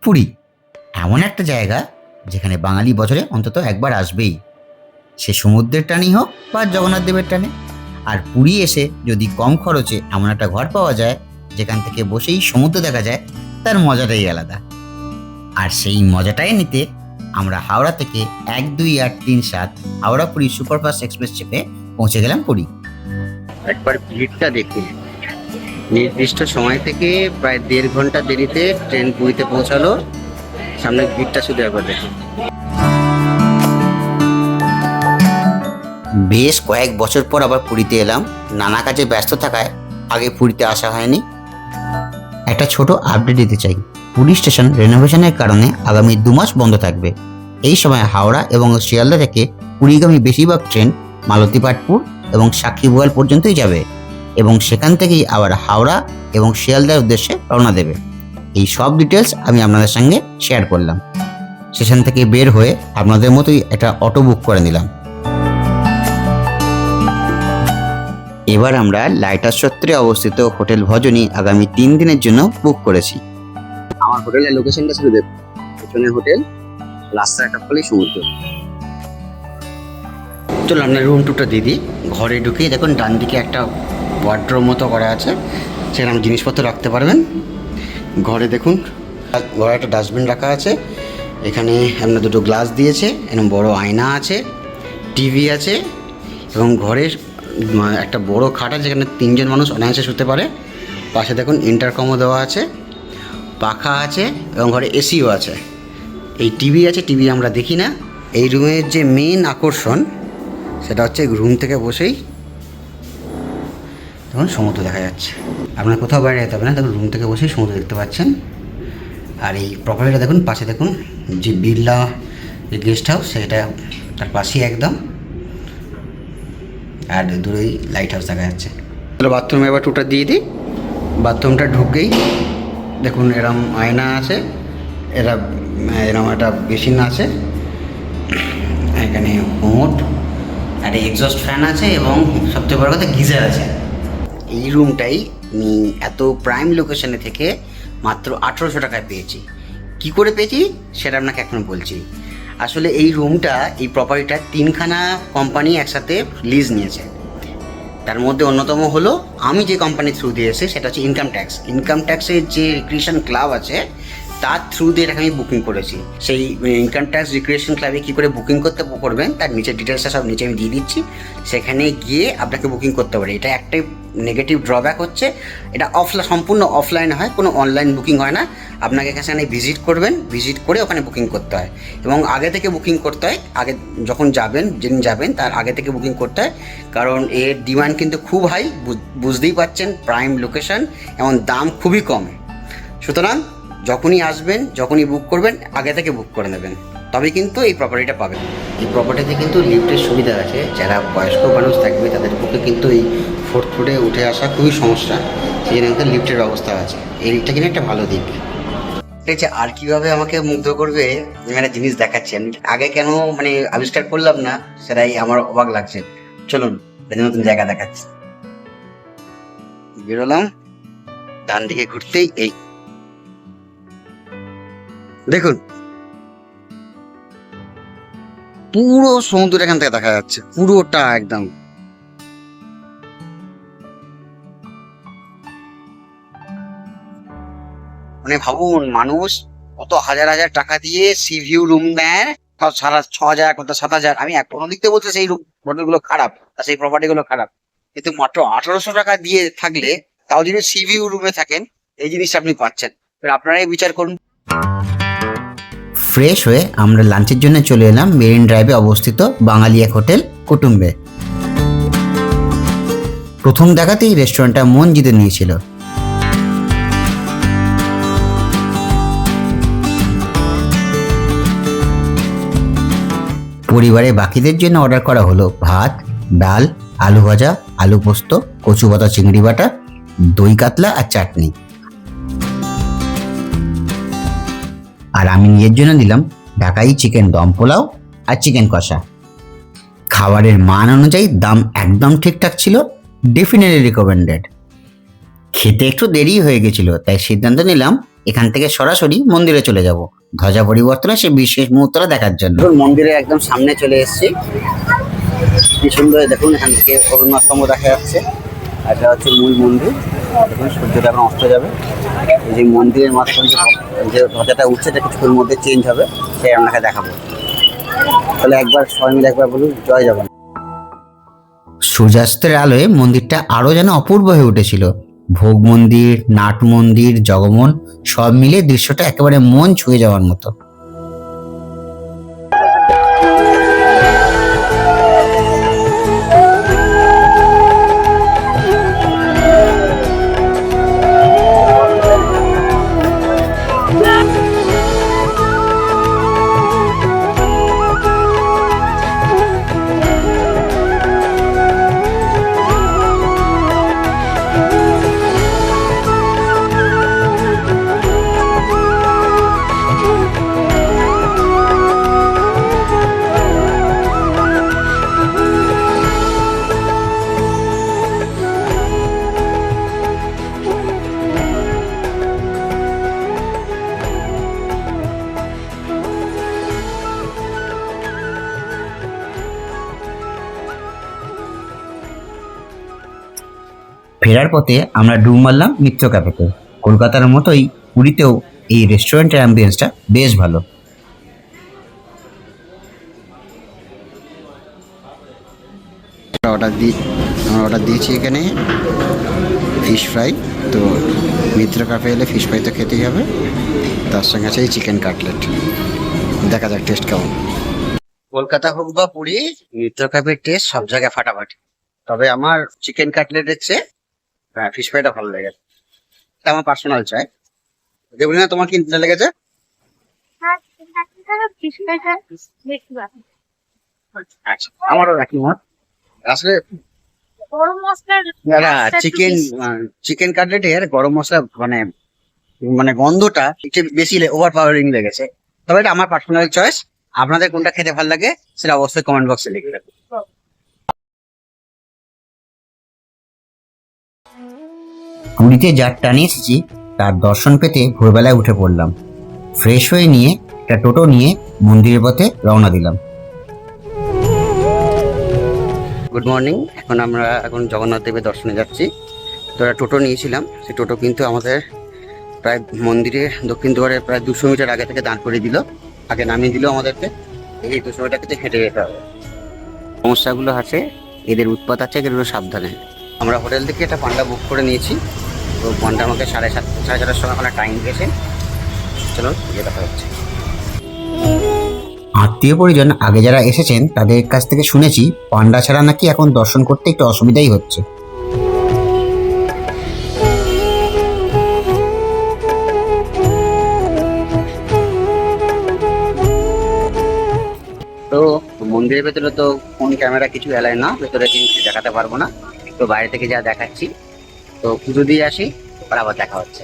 পুরী এমন একটা জায়গা যেখানে বাঙালি বছরে অন্তত একবার আসবেই, সে সমুদ্রের টানই হোক বা জগন্নাথ দেবের টানে। আর পুরী এসে যদি কম খরচে এমন একটা ঘর পাওয়া যায় যেখান থেকে বসেই সমুদ্র দেখা যায়, তার মজাটাই আলাদা। আর সেই মজাটাই নিতে আমরা হাওড়া থেকে 1-2-8-3-7 হাওড়া পুরী সুপারফাস্ট এক্সপ্রেস চেপে পৌঁছে গেলাম পুরী। একবার ভিড়টা দেখুন, নির্দিষ্ট সময় থেকে প্রায় 1.5 ঘন্টা দেরিতে ট্রেন পুরীতে পৌঁছালো। সামনে ভিড়টা শুধু একবার দেখুন। বেশ কয়েক বছর পর আবার পুরীতে এলাম। নানা কাজে ব্যস্ত থাকায় আগে পুরীতে আসা হয়নি। একটা ছোট আপডেট দিতে চাই, পুরী স্টেশন রেনোভেশনের কারণে আগামী 2 মাস বন্ধ থাকবে। এই সময় হাওড়া এবং শিয়ালদা থেকে পুরীগামী বেশিরভাগ ট্রেন মালতীপাটপুর এবং সাক্ষীগোপাল পর্যন্তই যাবে এবং সেখান থেকেই আবার হাওড়া এবং শিয়ালদার উদ্দেশ্যে রওনা দেবে। এই সব ডিটেলস আমি আপনাদের সঙ্গে শেয়ার করলাম। স্টেশন থেকে বের হয়ে আপনাদের মতোই একটা অটো বুক করে নিলাম। এবার আমরা লাইটার চত্বরে অবস্থিত হোটেল ভজনী আগামী 3 দিনের জন্য বুক করেছি। আমার হোটেলের লোকেশনটা শুধু দেখুন, পেছনে হোটেল, রাস্তার একটা ফলেই সমুদ্র। চলো আপনার রুম টুটা দিয়ে দিই। ঘরে ঢুকেই দেখুন ডান দিকে একটা ওয়ার্ড্রোব মতো করা আছে, সেখানে জিনিসপত্র রাখতে পারবেন। ঘরে দেখুন, ঘরে একটা ডাস্টবিন রাখা আছে, এখানে আপনার 2টো গ্লাস দিয়েছে, এরকম বড় আয়না আছে, টিভি আছে এবং ঘরের একটা বড় খাট আছে যেখানে 3 জন মানুষ অনায়াসে শুতে পারে। পাশে দেখুন ইন্টারকমও দেওয়া আছে, পাখা আছে এবং ঘরে এসিও আছে। এই টিভি আছে, টিভি আমরা দেখি না। এই রুমের যে মেন আকর্ষণ সেটা হচ্ছে রুম থেকে বসেই দেখুন সমুদ্র দেখা যাচ্ছে। আপনার কোথাও বাইরে যেতে হবে না, দেখুন রুম থেকে বসেই সমুদ্র দেখতে পাচ্ছেন। আর এই প্রপার্টিটা দেখুন, পাশে দেখুন যে বিড়লা যে গেস্ট হাউস, সেটা তার পাশেই একদম, আর দূরেই লাইট হাউস দেখা যাচ্ছে। তাহলে বাথরুমে এবার টুটা দিয়ে দিই। বাথরুমটা ঢুকেই দেখুন এরম আয়না আছে, এরম একটা বেসিন আছে, এখানে কোমোড আর এক্সস্ট ফ্যান আছে এবং সবচেয়ে বড় কথা গিজার আছে। এই রুমটাই আমি এত প্রাইম লোকেশনে থেকে মাত্র 1800 টাকায় পেয়েছি। কি করে পেয়েছি সেটা আপনাকে এখন বলছি। আসলে এই রুমটা, এই প্রপার্টিটা 3খানা কোম্পানি একসাথে লিজ নিয়েছে। তার মধ্যে অন্যতম হলো আমি যে কোম্পানির থ্রু দিয়ে এসে, সেটা হচ্ছে ইনকাম ট্যাক্সের যে রিক্রিয়েশন ক্লাব আছে তার থ্রু দিয়ে এটাকে আমি বুকিং করেছি। সেই ইনকাম ট্যাক্স রিক্রিয়েশন ক্লাবে কী করে বুকিং করবেন তার নিচের ডিটেলসটা সব নিচে আমি দিয়ে দিচ্ছি। সেখানে গিয়ে আপনাকে বুকিং করতে পারে। এটা একটাই নেগেটিভ ড্রব্যাক হচ্ছে, এটা সম্পূর্ণ অফলাইনে হয়, কোনো অনলাইন বুকিং হয় না। আপনাকে সেখানে ভিজিট করবেন, ভিজিট করে ওখানে বুকিং করতে হয় এবং আগে থেকে বুকিং করতে হয়। আগে যখন যেদিন যাবেন তার আগে থেকে বুকিং করতে হয়, কারণ এর ডিমান্ড কিন্তু খুব হাই, বুঝতেই পারছেন, প্রাইম লোকেশন এবং দাম খুবই কম। সুতরাং যখনই আসবেন, যখনই বুক করবেন, আগে থেকে বুক করে নেবেন, তবে কিন্তু এই প্রপার্টিটা পাবেন। এই প্রপার্টিতে কিন্তু লিফটের সুবিধা আছে। যারা বয়স্ক মানুষ থাকবে তাদের পক্ষে কিন্তু এই 4th ফ্লোরে উঠে আসা খুবই সমস্যা, সেই জন্য কিন্তু লিফটের ব্যবস্থা আছে। এইটা কিন্তু একটা ভালো দিক। ঠিক আছে, আর কীভাবে আমাকে মুগ্ধ করবে মানে জিনিস দেখাচ্ছেন, আগে কেন মানে আবিষ্কার করলাম না সেটাই আমার অবাক লাগছে। চলুন নতুন জায়গা দেখাচ্ছি। বেরোলাম, ডান দিকে ঘুরতেই এই দেখুন পুরো সমুদ্র এখান থেকে দেখা যাচ্ছে, পুরোটা একদম। মানে ভাবুন, মানুষ কত হাজার হাজার টাকা দিয়ে সি ভিউ রুম নেয়, 6,000 কত 7,000। আমি কোনো দিক থেকে বলছি সেই হোটেলগুলো খারাপ আর সেই প্রপার্টিগুলো খারাপ, কিন্তু মাত্র 1800 টাকা দিয়ে থাকলে, তাও যদি সি ভিউ রুমে থাকেন, এই জিনিসটা আপনি পাচ্ছেন। আপনারাই বিচার করুন। ফ্রেশ হয়ে আমরা লাঞ্চের জন্য চলে এলাম মেরিন ড্রাইভে অবস্থিত বাঙালি এক হোটেল কুটুম্বে। প্রথম দেখাতেই রেস্টুরেন্টটা মন জিতে নিয়েছিল। পরিবারে বাকিদের জন্য অর্ডার করা হলো ভাত, ডাল, আলু ভাজা, আলু পোস্ত, কচু পাতা, চিংড়ি বাটা, দই কাতলা আর চাটনি। আর আমি নিজের জন্য নিলাম ঢাকাই চিকেন দম পোলাও আর চিকেন কষা। খাবারের মান অনুযায়ী দাম একদম ঠিকঠাক ছিল, ডেফিনেটলি রিকমেন্ডেড। খেতে একটু দেরি হয়ে গেছিল, তাই সিদ্ধান্ত নিলাম এখান থেকে সরাসরি মন্দিরে চলে যাব ধ্বজা পরিবর্তনে সেই বিশেষ মুহূর্তটা দেখার জন্য। মন্দিরে একদম সামনে চলে এসেছি। কি সুন্দর দেখুন, এখান থেকে অরুণাথ স্তম্ভ দেখা যাচ্ছে। আর এটা হচ্ছে মূল মন্দির। দেখুন সূর্যটা এখন অস্ত যাবে। এই যে মন্দিরের মাঝখানে যে ধ্বজাটা উঠছে এটা কিছুক্ষণের মধ্যে চেঞ্জ হবে, সেই আপনাকে দেখাবো। তাহলে একবার সবাই মিলে একবার বলুন জয় জগন্নাথ। সূর্যাস্তের আলোয় মন্দিরটা আরো যেন অপূর্ব হয়ে উঠেছিল। ভোগ মন্দির, নাট মন্দির, জগমোহন সব মিলে দৃশ্যটা একেবারে মন ছুঁয়ে যাওয়ার মতো। ফেরার পথে আমরা ডুব মারলাম মিত্র ক্যাফেতে। কলকাতার মতোই পুরীতেও এই রেস্টুরেন্টের অ্যাম্বিয়েন্সটা বেশ ভালো। অর্ডার দিয়েছি এখানে ফিশ ফ্রাই। তো মিত্র ক্যাফে এলে ফিশ ফ্রাই তো খেতেই হবে, তার সঙ্গে আছে এই চিকেন কাটলেট। দেখা যাক টেস্ট কেমন। কলকাতা হোক বা পুরী, মিত্র ক্যাফের টেস্ট সব জায়গায় ফাটাফাটি। তবে আমার চিকেন কাটলেটের চেয়ে ফিশ ফ্রাইটা ভালো লেগেছে। এটা আমার পার্সোনাল চাই। দেবলীনা, তোমার কি লেগেছে? আচ্ছা, আমারও একই মত। আসলে চিকেন কাটলেটের গরম মশলা মানে মানে গন্ধটা একটু বেশি ওভার পাওয়ারিং লেগেছে। তবে এটা আমার পার্সোনাল চয়েস। আপনাদের কোনটা খেতে ভালো লাগে সেটা অবশ্যই কমেন্ট বক্সে লিখবেন। পুরীতে যার টানে এসেছি তার দর্শন পেতে ভোরবেলায় উঠে পড়লাম। ফ্রেশ হয়ে নিয়ে একটা টোটো নিয়ে মন্দিরের পথে রওনা দিলাম। Good morning. আমরা জগন্নাথ দেবের দর্শনে যাচ্ছি। তো একটা টোটো নিয়েছিলাম, সেই টোটো কিন্তু আমাদের প্রায় মন্দিরের দক্ষিণ দুয়ারে প্রায় 200 মিটার আগে থেকে দাঁড় করে দিল। আগে নামিয়ে দিল আমাদেরকে। এই 200 মিটার কিন্তু হেঁটে যেতে হবে। সমস্যাগুলো আছে, এদের উৎপাত আছে, এগুলো সাবধানে। আমরা হোটেল থেকে একটা পান্ডা বুক করে নিয়েছি। তো পান্ডা আমাকে 7:30 সময় ওখানে টাইম দিয়েছে। চলো গিয়ে দেখা হচ্ছে। আত্মীয় পরিজন আগে যারা এসেছেন তাদের কাছ থেকে শুনেছি পান্ডা ছাড়া নাকি এখন দর্শন করতে একটু অসুবিধাই হচ্ছে। তো মন্দিরের ভেতরে তো ফোন ক্যামেরা কিছু এলায় না, ভেতরে কিছু দেখাতে পারবো না। তো বাইরে থেকে যা দেখাচ্ছি। তো পুজো দিয়ে আসি, আবার দেখা হচ্ছে।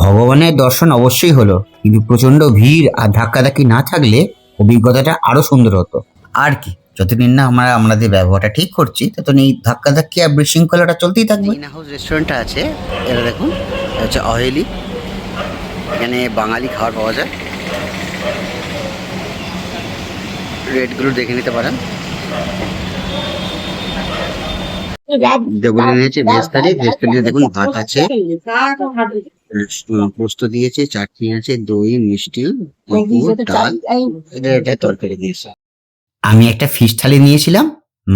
ভগবানের দর্শন অবশ্যই হলো, কিন্তু প্রচন্ড ভিড় আর ধাক্কাধাক্কি না থাকলে অভিজ্ঞতাটা আরো সুন্দর হতো। আর কি, যতদিন না আমরা আমাদের ব্যবহারটা ঠিক করছি ততদিন এই ধাক্কাধাক্কি আর বিশৃঙ্খলাটা চলতেই থাকবে। ইন হাউস রেস্টুরেন্টটা আছে, এটা দেখুন, এটা হচ্ছে অহেলি। এখানে বাঙালি খাবার পাওয়া যায়। রেটগুলো দেখে নিতে পারেন। দেবলী নিয়েছে ভেজ থালি। ভেজ থালিতে দেখুন ভাত আছে, পোস্ত দিয়েছে, চাটনি আছে, দই, মিষ্টি, পাঁপড়, ডাল, এটা তরকারি দিয়েছে। আমি একটা ফিশ থালি নিয়েছিলাম,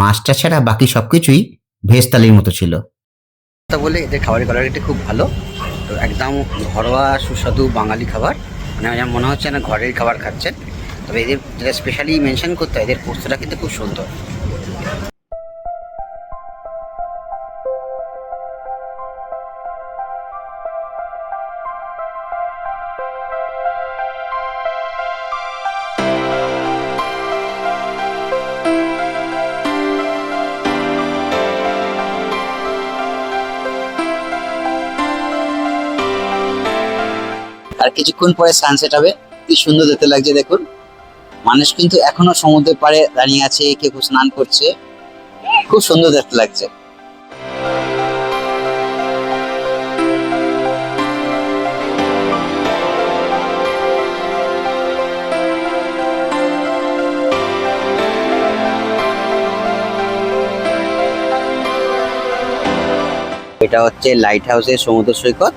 মাছটা ছাড়া বাকি সবকিছুই ভেজ থালির মতো ছিল। তা বলে এদের খাবারের কোয়ালিটি খুব ভালো। তো একদম ঘরোয়া সুস্বাদু বাঙালি খাবার, মানে আমার মনে হচ্ছে না ঘরের খাবার খাচ্ছেন। তবে এদের যেটা স্পেশালি মেনশন করতে হয়, এদের পোস্তটা কিন্তু খুব সুন্দর। আর কিছুক্ষণ পরে সানসেট হবে। কি সুন্দর দেখতে লাগছে দেখুন। মানুষ কিন্তু এখনো সমুদ্রের পাড়ে দাঁড়িয়ে আছে, কেউ স্নান করছে। খুব সুন্দর দেখতে লাগছে। এটা হচ্ছে লাইট হাউসের সমুদ্র সৈকত,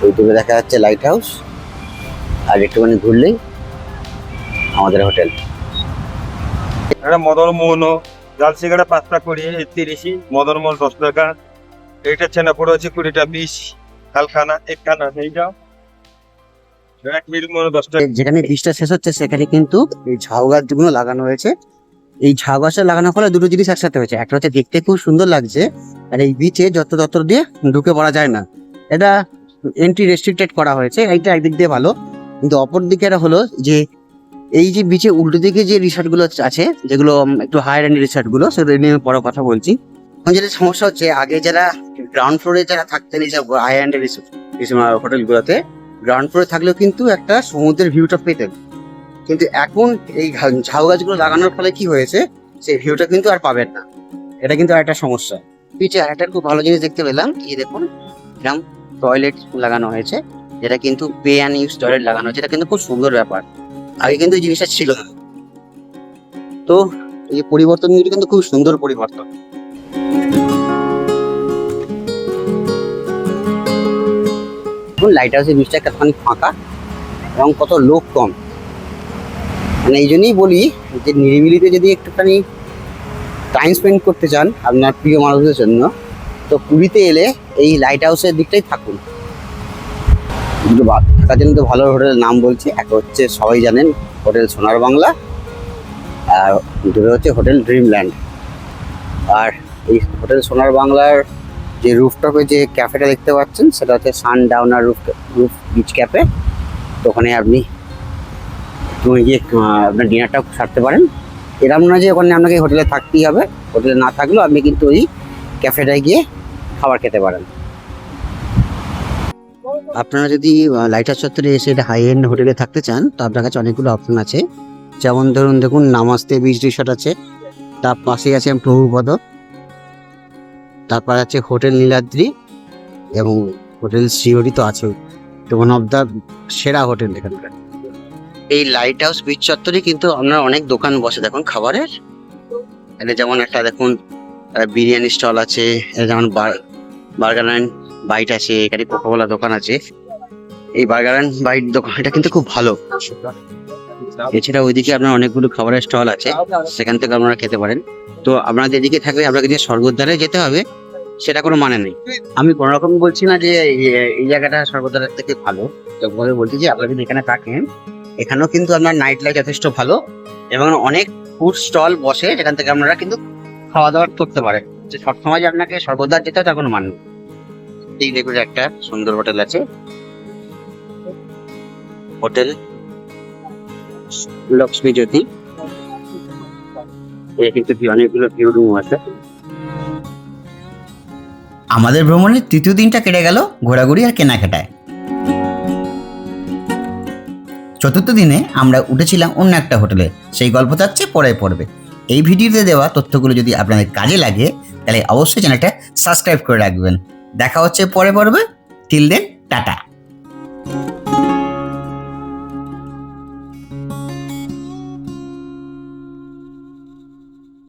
ওই দূরে দেখা যাচ্ছে লাইট হাউস, আর একটুখানি ঘুরলেই আমাদের হোটেল। একটা মদন মোহন, জাল সিগারেট 5টা 20 30, মদন মোহন 10 টাকা, এইটা ছেনা পড়ে আছে 20টা 20, কালখানা একখানা এইটা এক মিল মনে 10 টাকা। যেখানে বীজটা শেষ হচ্ছে সেখানে কিন্তু এই ঝাউ গাছগুলো লাগানো হয়েছে। এই ঝাউ গাছটা লাগানোর ফলে দুটো জিনিস একসাথে হয়েছে, একটা হচ্ছে দেখতে খুব সুন্দর লাগছে, আর এই বিচে যত্র দিয়ে ঢুকে পড়া যায় না, এটা এন্ট্রি রেস্ট্রিক্টেড করা হয়েছে, এইটা একদিক দিয়ে ভালো। কিন্তু অপর দিকে এটা হলো যে এই যে বিচে উল্টো দিকে যে রিসর্টগুলো আছে, যেগুলো একটু হায়ার এন্ড রিসর্টগুলো, সেগুলো নিয়ে পরে কথা বলছি। এখন যেটা সমস্যা হচ্ছে, আগে যারা গ্রাউন্ড ফ্লোরে যারা থাকতেন এইসব হায়ার এন্ড হোটেলগুলোতে, গ্রাউন্ড ফ্লোরে থাকলেও কিন্তু একটা সমুদ্রের ভিউটা পেতেন। কিন্তু এখন এই ঝাউ গাছগুলো লাগানোর ফলে কি হয়েছে, সেই ভিউটা কিন্তু আর পাবেন না, এটা কিন্তু একটা সমস্যা। বিচে আরেকটা খুব ভালো জিনিস দেখতে পেলাম, এই দেখুন এরকম টয়লেট লাগানো হয়েছে, যেটা কিন্তু পে অ্যান্ড ইউজ টয়লেট লাগানো হয়েছে, এটা কিন্তু খুব সুন্দর ব্যাপার, আগে কিন্তু এই জিনিসটা ছিল না। তো এই যে পরিবর্তনগুলো কিন্তু খুব সুন্দর পরিবর্তন। লাইট হাউসের বিচটা একটুখানি ফাঁকা এবং কত লোক কম, মানে এই জন্যই বলি যে নিরিবিলিতে যদি একটুখানি টাইম স্পেন্ড করতে চান আপনার প্রিয় মানুষদের জন্য, তো পুরীতে এলে এই লাইট হাউসের দিকটাই থাকুন। দুটো থাকার জন্য তো ভালো হোটেলের নাম বলছি, একটা হচ্ছে সবাই জানেন হোটেল সোনার বাংলা, আর দুটো হচ্ছে হোটেল ড্রিমল্যান্ড। আর এই হোটেল সোনার বাংলার যে রুফটপে যে ক্যাফেটা দেখতে পাচ্ছেন, সেটা হচ্ছে সানডাউনার রুফ বিচ ক্যাফে। তো ওখানে আপনি গিয়ে আপনার ডিনারটাও সারতে পারেন। এরকম না যে ওখানে আপনাকে হোটেলে থাকতেই হবে, হোটেলে না থাকলেও আপনি কিন্তু ওই ক্যাফেটায় গিয়ে খাবার খেতে পারেন। আপনারা যদি লাইট হাউস চত্বরে এসে হাই এন্ড হোটেলে থাকতে চান, তো আপনার কাছে অনেকগুলো অপশন আছে। যেমন ধরুন দেখুন নামাস্তে বিচ রিসর্ট আছে, তার পাশেই আছে প্রভুপদ, তারপর আছে হোটেল নীলাদ্রি এবং হোটেল শ্রীহরি তো আছে, তো ওয়ান অফ দ্য সেরা হোটেল এখানকার। এই লাইট হাউস বিচ চত্বরে কিন্তু আপনার অনেক দোকান বসে দেখুন খাবারের, এটা যেমন একটা দেখুন বিরিয়ানি স্টল আছে, এটা যেমন বার্গার অ্যান্ড বাইট আছে, এখানে কোকাকোলা দোকান আছে। এই বার্গার অ্যান্ড বাইট দোকানটা কিন্তু খুব ভালো। এছাড়া ওইদিকে আপনার অনেকগুলো খাবারের স্টল আছে, সেখান থেকে আপনারা খেতে পারেন। তো আপনাদের এদিকে থাকলে আপনাকে যে স্বর্গদ্বারে যেতে হবে সেটা কোনো মানে নেই। আমি কোনো রকম বলছি না যে এই জায়গাটা স্বর্গদ্বারের থেকে ভালো, তো বলছি যে আপনারা যদি এখানে থাকেন, এখানেও কিন্তু আপনার নাইট লাইফ যথেষ্ট ভালো এবং অনেক ফুড স্টল বসে, যেখান থেকে আপনারা কিন্তু খাওয়া দাওয়া করতে পারেন। যে সবসময় যে আপনাকে স্বর্গদ্বার যেতে হয় তার কোনো মানে নেই। এই দেখুন একটা সুন্দর হোটেল আছে, হোটেল লক্ষ্মী জ্যোতি, কিন্তু অনেকগুলো ভিউ রুম আছে। আমাদের ভ্রমণের তৃতীয় দিনটা কেটে গেল ঘোরাঘুরি আর কেনাকাটায়। চতুর্থ দিনে আমরা উঠেছিলাম অন্য একটা হোটেলে, সেই গল্প থাকছে পরের পর্বে। এই ভিডিওতে দেওয়া তথ্যগুলো যদি আপনাদের কাজে লাগে তাহলে অবশ্যই চ্যানেলটা সাবস্ক্রাইব করে রাখবেন। দেখা হচ্ছে পরের পর্বে। Till then tata.